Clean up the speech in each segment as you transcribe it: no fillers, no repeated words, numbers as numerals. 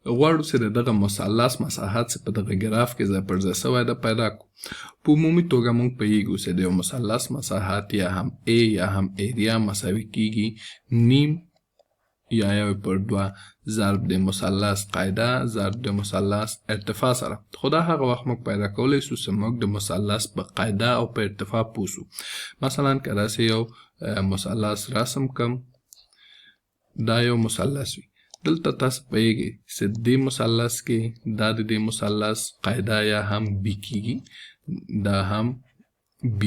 غواړو چې د دغه مثلث مساحت چې په دغه ګراف کې ځای پر ځای سوی ده پیدا کړو. په عمومي توګه موږ پوهیږو چې د یو مثلث مساحت یا هم A یا هم ایریا مساوي کیږي نیم یا 1/2 ضرب د مثلث قاعده ضرب د مثلث ارتفاع سره. خو دا هغه وخت موږ پیدا کولی شو چې موږ د مثلث په قاعده او په ارتفاع پوه شو. مثلا که داسې یو مثلث رسم کم، دا یو مثلث وي، دلته تاسو پوهیږئ چې دې مثلث کې دا د دې مثلث قاعده یا هم B کیږي، دا هم B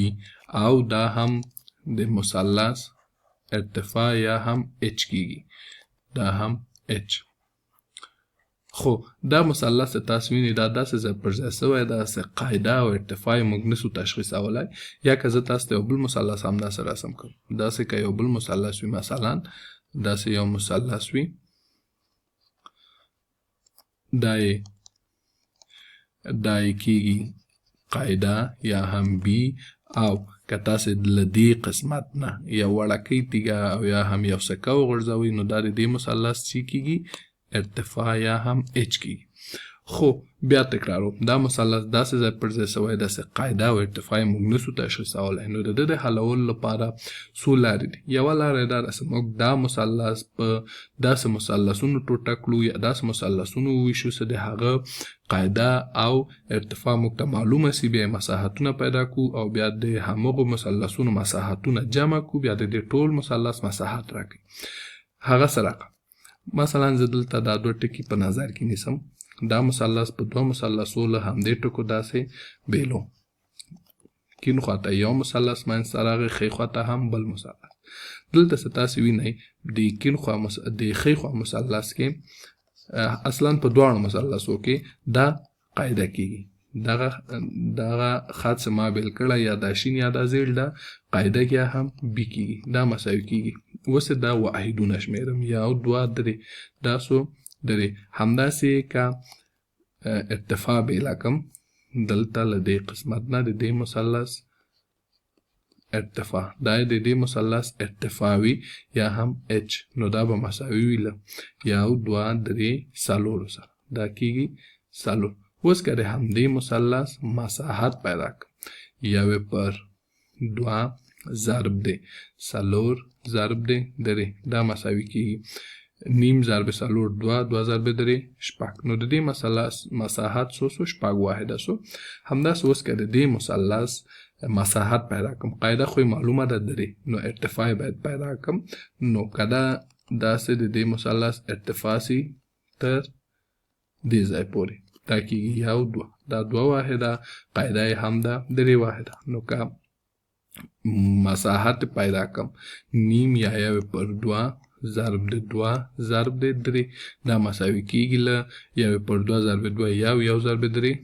او دا هم د مثلث ارتفاع یا هم H کیږي، دا هم H. خو دا مثلث تاسو وینئ دا داسې ځای پر ځای سوی ده چې قاعده او ارتفاع یې موږ نسو تشخیصولی. یا که زه تاسو ته یو بل مثلث همداسې رسم کړم، داسې که یو بل مثلث وي، مثلا داسې یو مثلث وي، دا یې کیږي قاعده یا هم B، او که تاسې له دې قسمت نه یو وړکۍ تیږه او یا هم یو سکه وغورځوئ نو دا د دې مثلث چې کیږي ارتفاع یا هم H کیږي. خو بیا تکراروم، دا مثلث داسې ځای پر ځای سوی ده چې قاعده او ارتفاع یې موږ نسو تشخیصولی. نو د ده د حلولو لپاره څو لارې دي. یوه لاره یې دا ده چې موږ دا مثلث په داسې مثلثونو ټوټه کړو یا داسې مثلثونو وویشو چې د هغه قاعده او ارتفاع موږ ته معلومه سي، بیا مساحتونه پیدا کړو او بیا د همغو مثلثونو مساحتونه جمع کړو، بیا د دې ټول مثلث مساحت راکړي. هغه څه راکړه، مثلا زه دلته دا دوه ټکي په نظر کې نیسم، دا مثلث په دوه مثلثو له همدې ټکو داسې بیلو، کیڼ خواته یو مثلث منځته راغی، ښی خواته هم بل مثلث. دلته چې تاسې وینئ د ښی خوا مثلث کې اصلا په دواړو مثلثو کې دا قاعده کیږي، دغه خط چې ما بیل کړی یا دا شین یا دا زیړ دا قاعده کې هم B کیږي، دا مساوي کیږي. اوس دا واحدونه شمیرم، 1 2 3 دا څو درې. همداسې که ارتفاع بیله کم، دلته له دې قسمت نه د دې مثلث ارتفاع، دا د دې مثلث ارتفاع وي یا هم H، نو دا به مساوي وي له 1 2 3 4 سره، دا کیږي 4. اوس که د همدې مثلث مساحت پیدا کړم، 1/2 ضرب د 4 ضرب د 3، دا مساوي کیږي نیم ضرب 4 2 2 ضرب 3 شپږ. نو د دې مثلث مساحت څو شپږ واحده سو. همداسې اوس که د دې مثلث مساحت پیدا کړم، قاعده خو معلومه ده 3، نو ارتفاع باید پیدا کړم. نو که داسې د دې مثلث ارتفاع سي تر دې ځای پورې، دا کیږي 1 2، دا 2 واحده، قاعده یې هم ده 3 واحده. نو که مساحت پیدا کړم، نیم یا 1/2 ضرب د 2 ضرب د 3، دا مساوي کیږي له 1/2 ضرب 2 1 ضرب 3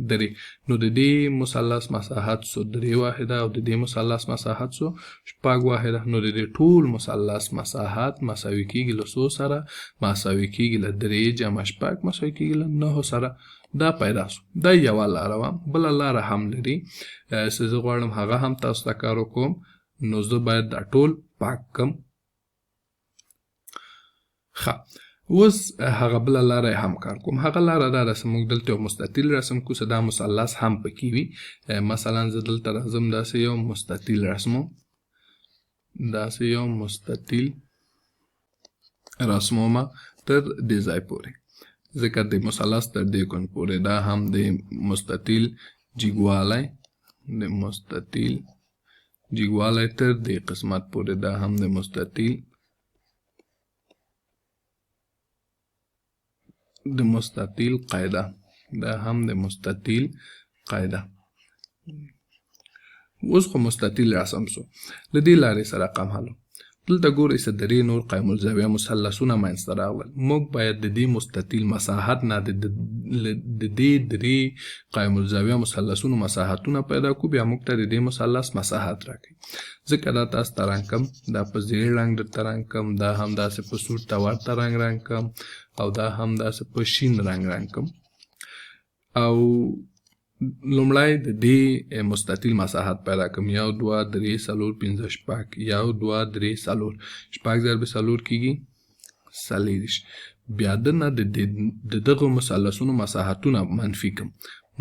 3. نو د دې مثلث مساحت سو 3 واحده او د دې مثلث مساحت سو شپږ واحده. نو د دې ټول مثلث مساحت مساوي کیږي له 100 سره، مساوي کیږي له 3 جمع شپږ مساوي کیږي له 9 سره. دا پیدا سو. دا یوه لاره وه. بله لاره هم لري چې زه غواړم هغه هم تاسو ته کار وکړم، نو زه باید دا ټول پاک کړم. ښه، اوس هغه بله لاره یې هم کار کوم. هغه لاره دا ده چې موږ دلته یو مستطیل رسم کړو چې دا مثلث هم پکې وي. مثلا زه دلته راځم، داسې یو مستطیل رسموم، داسې یو مستطیل رسمومه تر دې ځای پورې، ځکه د مثلث تر دې کونج پورې دا هم د مستطیل جګوالی، د مستطیل جګوالی تر دې قسمت پورې، دا هم د مستطیل قاعده، دا هم د مستطیل قاعده. اوس خو مستطیل رسم سو، له دې لارې سره رقم حلو. دلته ګورئ چې درې نور قایم الزاویه مثلثونه منځته راغلل. موږ باید د دې مستطیل مساحت نه د دې درې قایم الزاویه مثلثونو مساحتونه پیدا کړو، بیا موږ ته د دې مثلث مساحت راکړي. ځکه دا تاسو ته رنګ کم، دا په زیړ رنګ درته رنګ کم، دا هم داسې په سور ته ورته رنګ کم، او دا هم داسې په شین رنګ کم. او لومړی د دې مستطیل مساحت پیدا کړم، 1 2 3 4 5 شپږ، 1 2 3 4، شپږ ضرب 4 کیږي 40، بیا دنه د دغو مثلثونو مساحتونه منفي کم.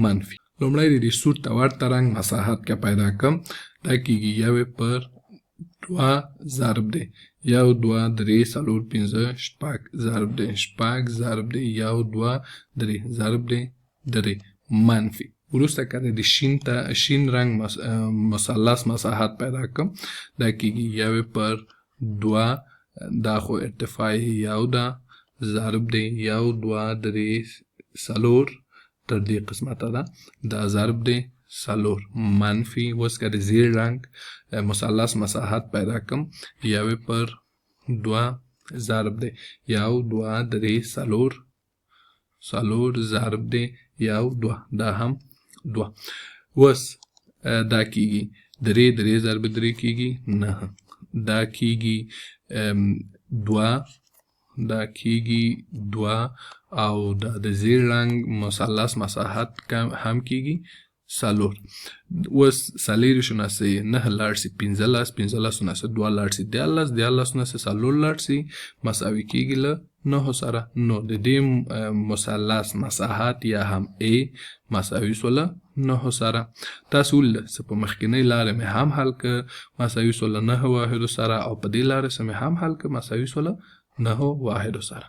منفي لومړی د دې سور ته ورته رنګ مساحت که پیدا کم، دا کېږي 1 پر 2 ضرب دی 1 2 3 4 5 6 ضرب دی 6 ضرب دی 1 2 3 ضرب دی 3 منفي. وروسته که د شین رنګ مثلث مساحت پیدا کم، دا کېږي 1 پر 2 دا خو ارتفاع یو ده ضرب دی 1 2 3 4 تر دې قسمته ده دا ضرب دی 4 منفي. اوس که د زیړ رنګ مثلث مساحت پیدا کم 1 پر 2 ضرب دی 1 2 3 4 ضرب دی 1 2 دا هم 2. اوس دا کېږي 3 ضرب 3 کېږي 9 دا کېږي 2 دا کېږي 2 او دا د زیړ رنګ مثلث مساحت هم کېږي 4. اوس 4 نه سه 9 لاړ سي 15 15 نه سه 2 لاړ سي 13 13 نه سه 4 لاړ سي مساوي کېږي له 9 سره. نو د دې مثلث مساحت یا هم A مساوي سوله 9 سره. تاسو ولله په مخکینۍ لارې مې هم حل که مساوي سوله 9 واحدو سره او په دې لارې سره مې هم حل که مساوي سوله 9 واحدو سره.